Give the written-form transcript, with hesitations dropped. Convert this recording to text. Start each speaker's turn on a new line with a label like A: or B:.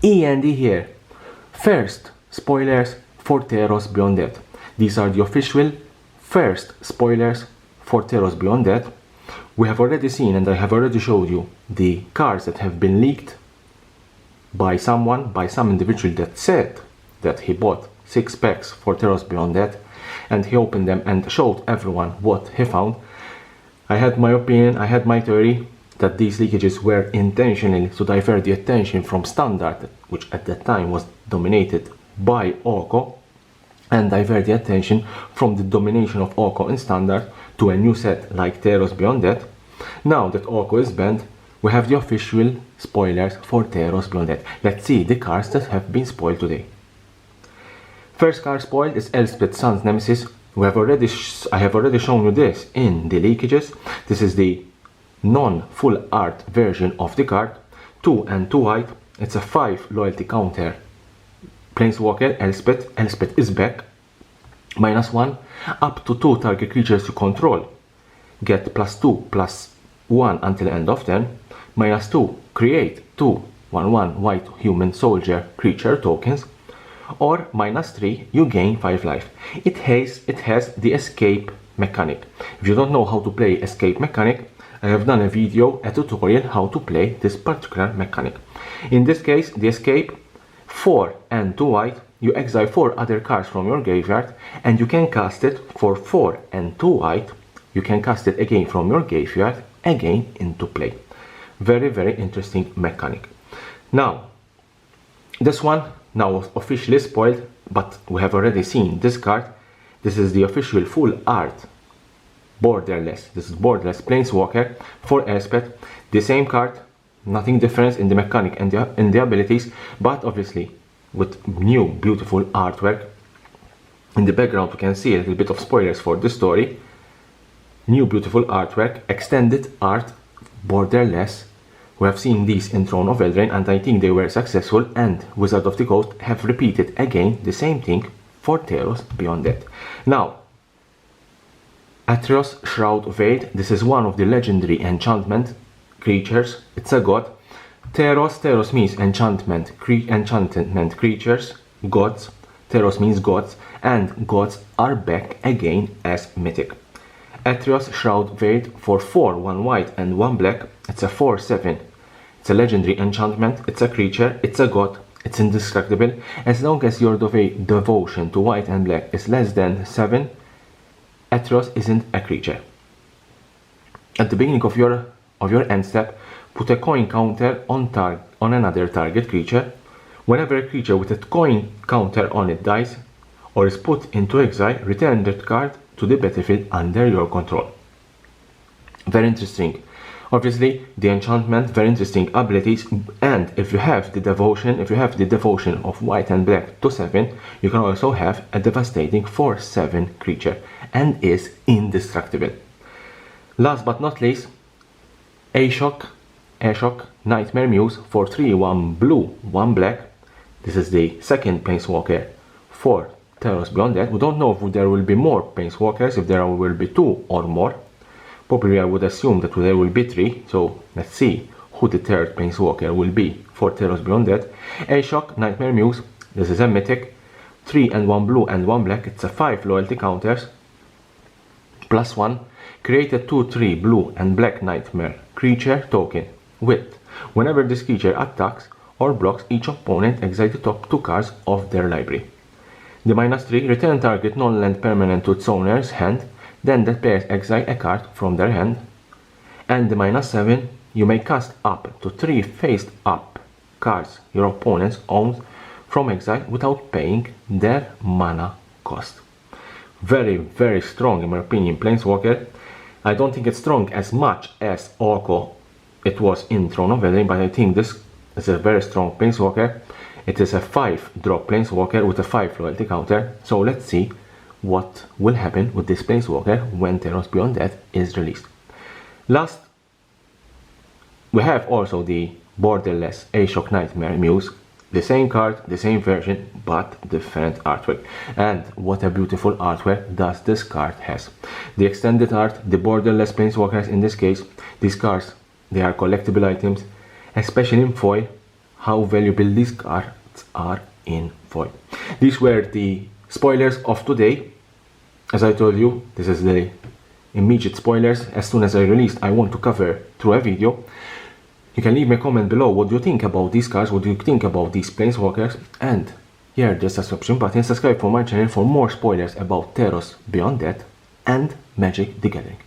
A: E.N.D here. First spoilers for Theros Beyond Death. These are the official first spoilers for Theros Beyond Death. We have already seen, and I have already showed you, the cards that have been leaked by some individual that said that he bought 6 packs for Theros Beyond Death, and he opened them and showed everyone what he found. I had my opinion, I had my theory that these leakages were intentionally to divert the attention from Standard, which at that time was dominated by Orko, and divert the attention from the domination of Orko in Standard to a new set like Theros Beyond Death. Now that Orko is banned, we have the official spoilers for Theros Beyond Death. Let's see the cards that have been spoiled today. First card spoiled is Elspeth's son's Nemesis. I have already shown you this in the leakages. This is the non-full art version of the card. 2 and 2 white. It's a 5 loyalty counter. Planeswalker Elspeth. Elspeth is back. -1. Up to 2 target creatures you control get +2/+1 until the end of turn. -2. Create 2 1/1 white human soldier creature tokens. Or -3, you gain 5 life. It has the escape mechanic. If you don't know how to play escape mechanic, I have done a video, a tutorial how to play this particular mechanic. In this case, the escape, 4 and 2 white, you exile 4 other cards from your graveyard, and you can cast it for 4 and 2 white. You can cast it again from your graveyard, again into play. Very, very interesting mechanic. Now, this one now officially spoiled, but we have already seen this card. This is the official full art borderless. This is borderless Planeswalker for Elspeth. The same card, nothing different in the mechanic and in the abilities, but obviously with new beautiful artwork. In the background we can see a little bit of spoilers for the story. New beautiful artwork, extended art, borderless. We have seen these in Throne of Eldraine, and I think they were successful, and Wizard of the Coast have repeated again the same thing for Theros Beyond Death. Now, Athyreos Shroud Veiled. This is one of the legendary enchantment creatures. It's a god. Theros means enchantment creatures, gods. Theros means gods, and gods are back again as mythic. Athyreos Shroud Veiled for 4, 1 white and 1 black. It's a 4/7. It's a legendary enchantment. It's a creature. It's a god. It's indestructible. As long as your devotion to white and black is less than 7, Athyreos isn't a creature. At the beginning of your end step, put a coin counter on another target creature. Whenever a creature with a coin counter on it dies or is put into exile, return that card to the battlefield under your control. Very interesting. Obviously, the enchantment, very interesting abilities, and if you have the devotion of white and black to 7, you can also have a devastating 4/7 creature, and is indestructible. Last but not least, Ashiok Nightmare Muse for 3, 1 blue, 1 black. This is the second Planeswalker for Theros Beyond Death. We don't know if there will be more Planeswalkers, if there will be 2 or more. Probably I would assume that there will be 3, so let's see who the third Planeswalker will be for Theros Beyond Death. Ashiok Nightmare Muse. This is a mythic. 3 and 1 blue and 1 black. It's a 5 loyalty counters. +1. Create a 2/3 blue and black nightmare creature token with, whenever this creature attacks or blocks, each opponent exile the top 2 cards of their library. The -3, return target non-land permanent to its owner's hand, then that players exile a card from their hand. And the -7, you may cast up to 3 faced up cards your opponents owns from exile without paying their mana cost. Very, very strong in my opinion Planeswalker. I don't think it's strong as much as Orko it was in Throne of Eldraine, but I think this is a very strong Planeswalker. It is a 5-drop Planeswalker with a 5 loyalty counter. So let's see what will happen with this Planeswalker when Theros Beyond Death is released. Last, we have also the borderless Ashiok Nightmare Muse. The same card, the same version, but different artwork. And what a beautiful artwork does this card has. The extended art, the borderless Planeswalkers in this case, these cards, they are collectible items, especially in foil. how valuable these cards are in foil. These were the spoilers of today. As I told you, this is the immediate spoilers. As soon as I released, I want to cover through a video. You can leave me a comment below what do you think about these cards, what do you think about these planeswalkers, and here the subscription button, subscribe for my channel for more spoilers about Theros Beyond Death and Magic the Gathering.